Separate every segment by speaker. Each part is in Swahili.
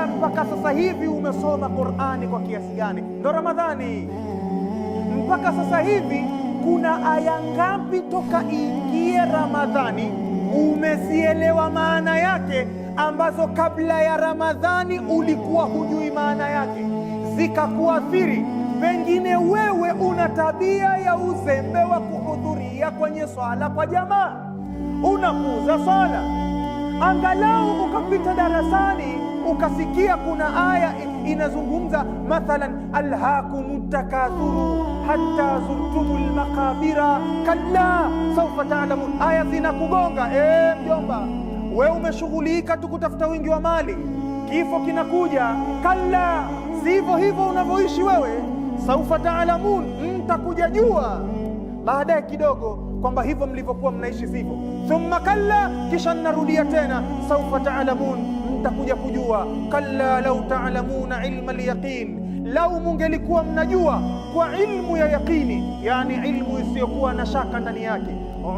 Speaker 1: kwamba mpaka sasa hivi umesoma Qur'ani kwa kiasi gani. Ndo Ramadhani. Mpaka sasa hivi kuna aya ngapi toka ingie Ramadhani umezielewa maana yake, ambazo kabla ya Ramadhani ulikuwa hujui maana yake, zikakuathiri? Pengine wewe una tabia ya uzembe wa kuhudhuria kwenye swala kwa jamaa, unapuuza swala. Angalau ukapita darasani ukasikia kuna aya inazungumza mathalan, alhaakumut takathuru hatta zurtumul maqabira kalla sawfa ta'lamun. Aya zinakugonga, mjomba, wewe umeshughulika tu kutafuta wingi wa mali, kifo kinakuja. Kalla, sivyo hivyo unavyoishi wewe. Sawfa ta'lamun, mtakuja jua baadaye kidogo kwamba hivyo mlivyokuwa mnaishi sivyo. Thumma kalla, kisha narudia tena, sawfa ta'lamun, mtakuja kujua. Kalla law ta'lamuna ilma al-yaqin, lau mungelikuwa mnajua kwa ilmu ya yaqini, yani ilmu isiyokuwa na shaka ndani yake.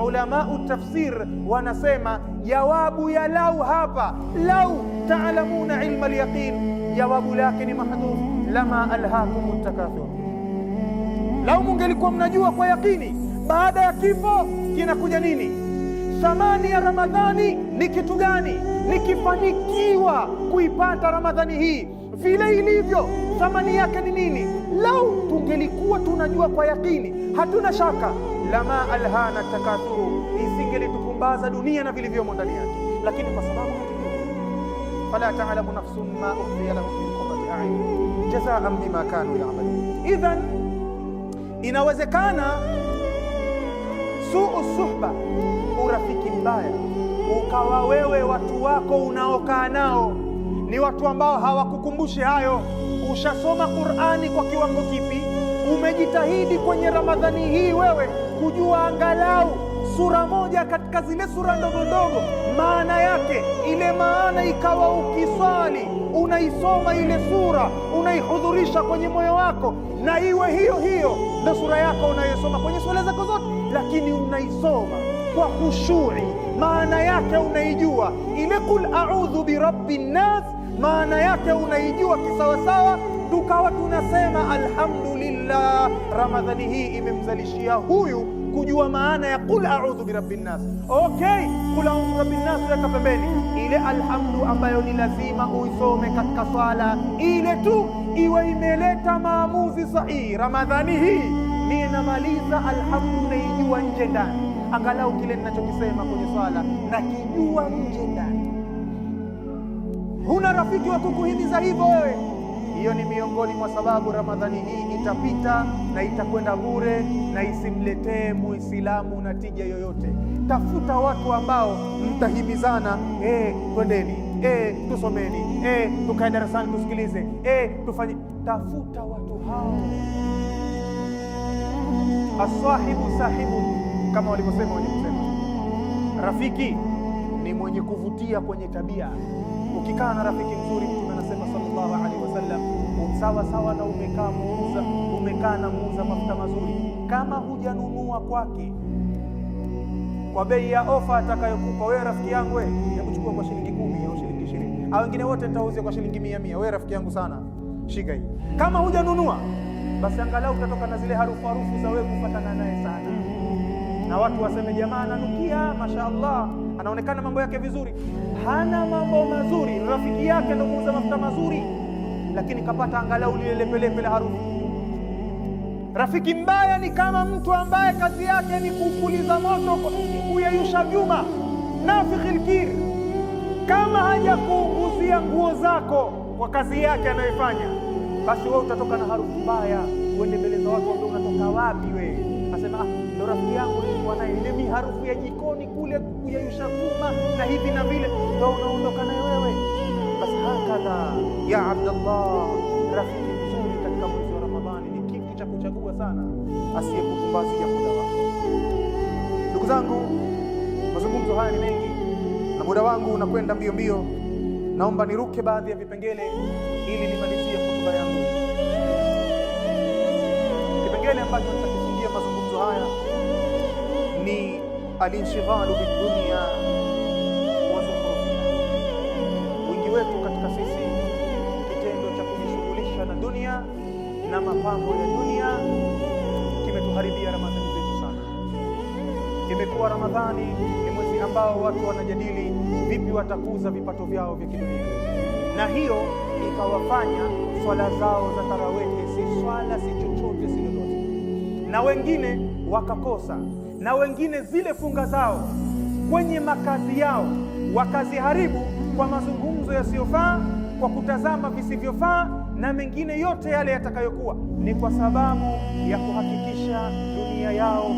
Speaker 1: Ulamau tafsir wanasema jawabu ya lau hapa, lau ta'lamuna ilma al-yaqin, jawabu lake ni mahdhuf, lama alhaakumut takathur. Lau mungelikuwa mnajua kwa yakini baada ya kifo kinakuja nini, thamani ya Ramadhani ni kitu gani, nikifanikiwa kuipata Ramadhani hii vile ilivyo, thamani yake ni nini? Lau tungelikuwa tunajua kwa yakini, hatuna shaka, lama alhana takathuru, isingelitukumbaza dunia na vilivyomo ndani yake. Lakini kwa sababu hatujui, fala ta'lamu nafsun ma ukhfiya lahum min qurrati a'yun jazaan bima kanu ya'malun. Idhan inawezekana suu suhba, urafiki mbaya, ukawa wewe watu wako unaokaa nao ni watu ambao hawakukumbushi hayo. Ushasoma Qur'ani kwa kiwango kipi? Umejitahidi kwenye Ramadhani hii wewe kujua angalau sura moja katika zile sura ndogo ndogo, maana yake ile maana ikawa ukiswali unaisoma ile sura, unaihudhurisha kwenye moyo wako, na iwe hiyo hiyo ndio sura yako unayosoma kwenye swala zako zote, lakini unaisoma kwa khushui, maana yake unaijua. Ile kul a'udhu birabbin nas, maana yake unaijua kisawasawa. Tukawa tunasema alhamdulillah, Ramadhani hii imemzalishia huyu kujua maana ya kul a'udhu birabbin nas. Okay, kul a'udhu birabbin nas weka pembeni, ile alhamdu ambayo ni lazima uisome katika swala ile tu iwe imeleta maamuzi sahihi. Ramadhani hii mimi namaliza alhamdu naijua nje ndani, angalau kile ninachokisema kwenye swala nakijua nje ndani. Huna rafiki wa kukuhimiza hivyo wewe, hiyo ni miongoni mwa sababu Ramadhani hii itapita na itakwenda bure na isimletee Muislamu na tija yoyote. Tafuta watu ambao mtahimizana, twendeni, tusomeni, tukae darasani tusikilize, tufanye. Tafuta watu hao. Asahibu sahibu, kama walivyosema wenye kusema, rafiki ni mwenye kuvutia kwenye tabia. Ukikaa na rafiki mzuri, Mtume anasema sallallahu alaihi wasallam, sawa sawa na umekaa na muuza mafuta mazuri, kama hujanunua kwake kwa bei ya ofa atakayokupa wewe, rafiki yangu, wewe hebu chukua kwa shilingi 10 au shilingi 20, au wengine wote nitauzia kwa shilingi 100, wewe rafiki yangu sana, shika hii. Kama hujanunua, basi angalau utatoka na zile harufu za wewe kufuatana naye sana, na watu waseme jamaa ananukia, mashaallah, anaonekana mambo yake vizuri. Hana mambo mazuri, rafiki yake ndio muuza mafuta mazuri, lakini kapata angalau lile lepelepe la harufu. Rafiki mbaya ni kama mtu ambaye kazi yake ni kupuliza moto, kuyayusha vyuma, nafikhil kir. Kama haja kuunguzia nguo zako kwa kazi yake anayofanya, basi wewe utatoka na harufu mbaya, uende mbele za watu ambao unatoka wapi wewe? Asema ndio rafiki yangu nilikuwa naye, ile harufu ya jikoni kule kuyayusha vyuma na hivi na vile, ndio unaondoka naye wewe. Basi hakadha ya Abdullah, rafiki mzuri katika mwezi wa Ramadhani ni kitu cha kuchagua sana, asiyekukumbazia muda wako. Ndugu zangu, mazungumzo haya ni mengi na muda wangu unakwenda mbio mbio. Naomba niruke baadhi ya vipengele ili nimalizie hotuba yangu. Kipengele ambacho nitakifungia mazungumzo haya ni al-inshighalu bid-dunya wa zukhrufiha. Wengi wetu katika sisi na mapambo ya dunia kimetuharibia Ramadhani zetu sana. Imekuwa Ramadhani ni mwezi ambao watu wanajadili vipi watakuza vipato vyao vya kidunia, na hiyo ikawafanya swala zao za tarawehe si swala, si chochote, si lolote, na wengine wakakosa, na wengine zile funga zao kwenye makazi yao wakaziharibu kwa mazungumzo yasiyofaa, kwa kutazama visivyofaa, na mengine yote yale yatakayokuwa ni kwa sababu ya kuhakikisha dunia yao